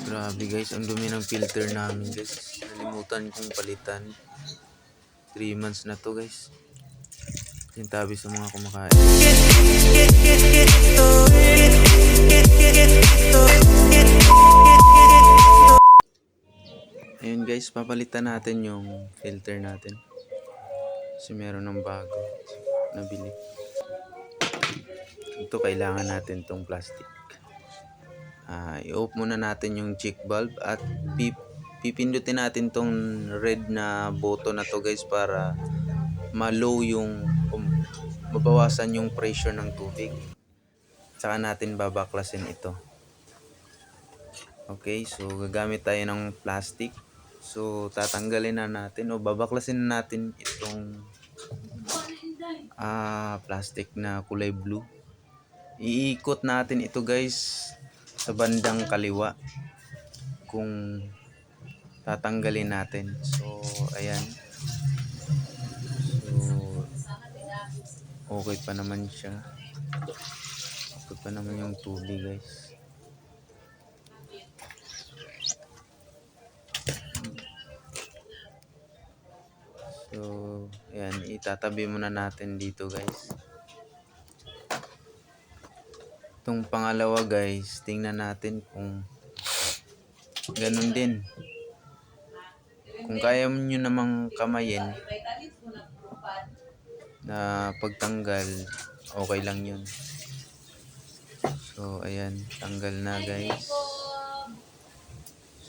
Grabe guys, ang dumi ng filter namin guys. Nalimutan kong palitan. 3 months na to guys. Yung tabi sa mga kumakain. Ayun guys, papalitan natin yung filter natin. Kasi meron ng bago nabili. Ito kailangan natin tong plastic. I-off muna natin yung check valve at pipindutin natin tong red na button na to guys para ma-low yung mabawasan yung pressure ng tubig. Saka natin babaklasin ito. Okay, so gagamit tayo ng plastic. So tatanggalin na natin o babaklasin na natin itong plastic na kulay blue. Iikot natin ito guys sa bandang kaliwa kung tatanggalin natin. So ayan. So okay pa naman siya. Okay pa naman yung tubig guys. So ayan, itatabi muna natin dito guys. Itong pangalawa guys, tingnan natin kung ganun din. Kung kaya nyo namang kamayin na pagtanggal, okay lang yun. So ayan, tanggal na guys.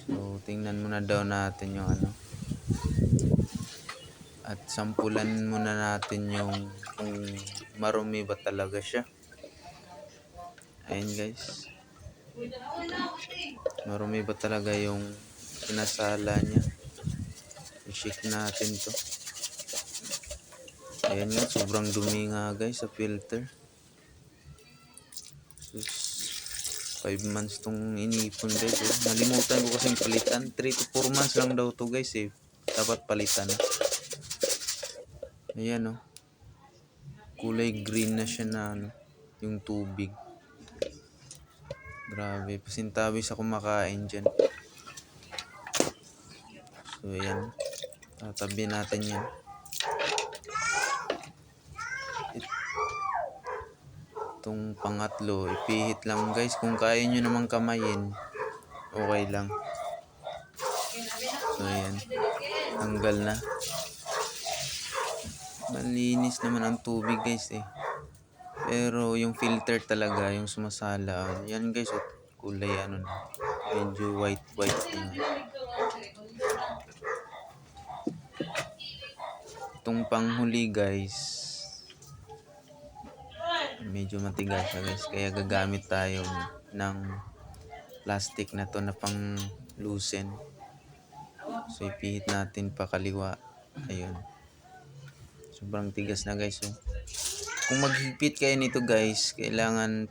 So tingnan muna daw natin yung ano. At sampulan muna natin yung kung marumi ba talaga siya. Ayan guys. Marumi ba talaga yung sinasala niya. I-shake natin to. Ayan nga, sobrang dumi nga guys sa filter. 5 months tong inipon guys. Nalimutan ko kasing palitan. 3 to 4 months lang daw to guys eh. Dapat palitan. Ayan oh. Kulay green na siya na ano, yung tubig. Grabe, pasintabi sa kumakain dyan. So ayan, tatabi natin yan. Itong pangatlo, ipihit lang guys. Kung kaya nyo namang kamayin, okay lang. So ayan, tanggal na. Malinis naman ang tubig guys eh. Pero yung filter talaga, yung sumasala. Yan guys, kulay ano na. Medyo white na. Itong panghuli guys, medyo matigas siya guys. Kaya gagamit tayo ng plastic na to na pang loosen. So ipihit natin pa kaliwa. Ayun. Sobrang tigas na guys. So, kung maghigpit kayo nito guys, kailangan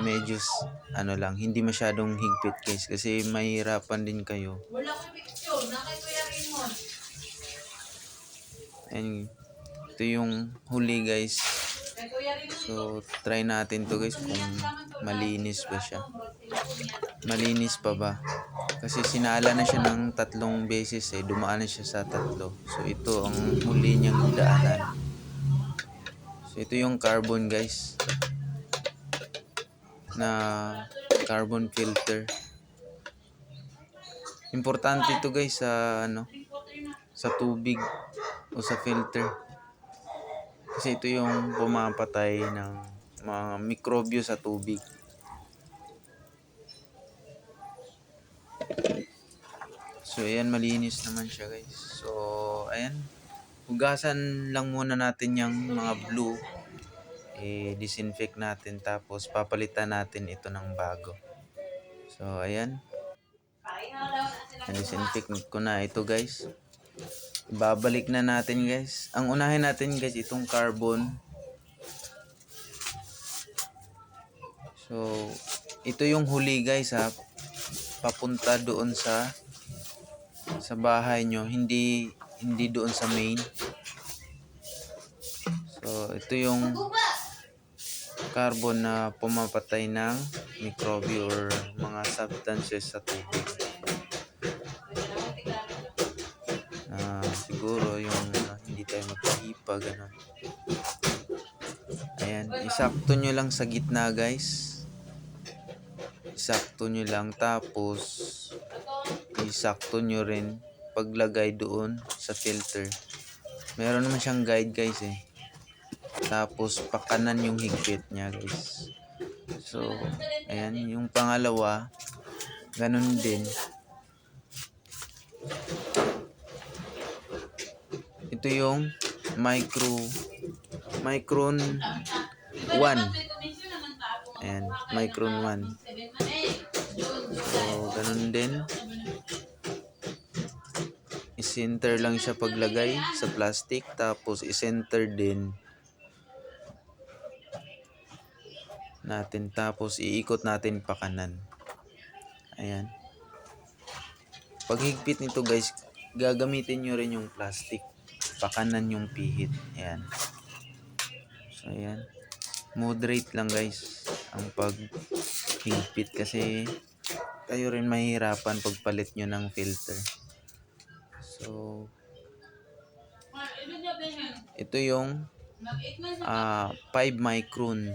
medyo ano lang, hindi masyadong higpit guys kasi mahirapan din kayo. And ito yung huli guys. So try natin to guys kung malinis ba siya. Malinis pa ba? Kasi sinala na siya ng 3 beses eh. Dumaan na siya sa 3. So ito ang huli niyang daanan. So ito yung carbon guys. Na carbon filter. Importante ito guys sa ano, sa tubig o sa filter. Kasi ito yung pumapatay ng mga mikrobyo sa tubig. So ayan, malinis naman siya guys. So ayan, hugasan lang muna natin yung mga blue. I-disinfect natin tapos papalitan natin ito ng bago. So ayan, disinfect ko na ito guys. Babalik na natin guys. Ang unahin natin guys itong carbon. So ito yung huli guys ha. Papunta doon sa bahay nyo, hindi doon sa main. So ito yung carbon na pumapatay ng mikrobyo or mga substances sa tubig. Siguro yung hindi tayo magpahipa, ganun. Ayan, isakto nyo lang sa gitna guys. Isakto nyo lang, tapos isakto nyo rin paglagay doon sa filter. Meron naman siyang guide guys eh. Tapos pakanan yung higpit niya guys. So ayan, yung pangalawa ganun din. Ito yung micron 1. Ayan, micron 1. So ganun din. I-center lang siya paglagay sa plastic, tapos i-center din natin, tapos iikot natin pa kanan. Ayan. Pag higpit nito guys, gagamitin nyo rin yung plastic, pakanan yung pihit. Ayan. So ayan, moderate lang guys ang pag higpit, kasi kayo rin mahihirapan pagpalit nyo ng filter. So ito yung 5 micron.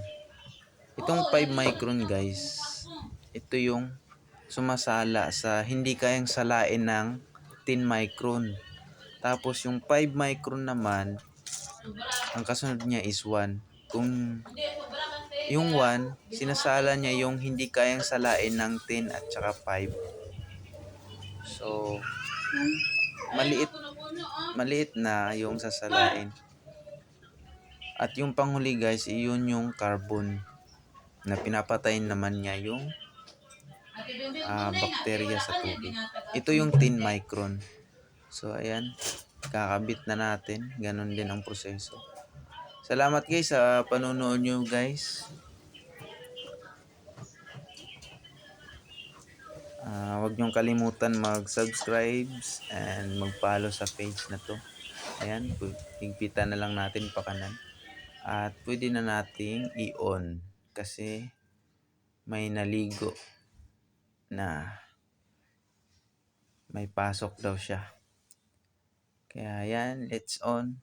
Itong 5 micron guys, ito yung sumasala sa hindi kayang salain ng 10 micron. Tapos yung 5 micron naman, ang kasunod niya is 1. Kung yung 1, sinasala niya yung hindi kayang salain ng 10 at saka 5. So maliit na yung sasalain. At yung panghuli guys, iyon yung carbon, na pinapatayin naman niya yung bakterya sa tubig. Ito yung 10 micron. So ayan, kakabit na natin. Ganon din ang proseso. Salamat guys sa panonood nyo guys. Huwag nyong kalimutan mag-subscribe and mag-follow sa page na to. Ayan, higpitan na lang natin pa kanan. At pwede na nating i-on kasi may naligo na may pasok daw siya. Kaya yan, let's on.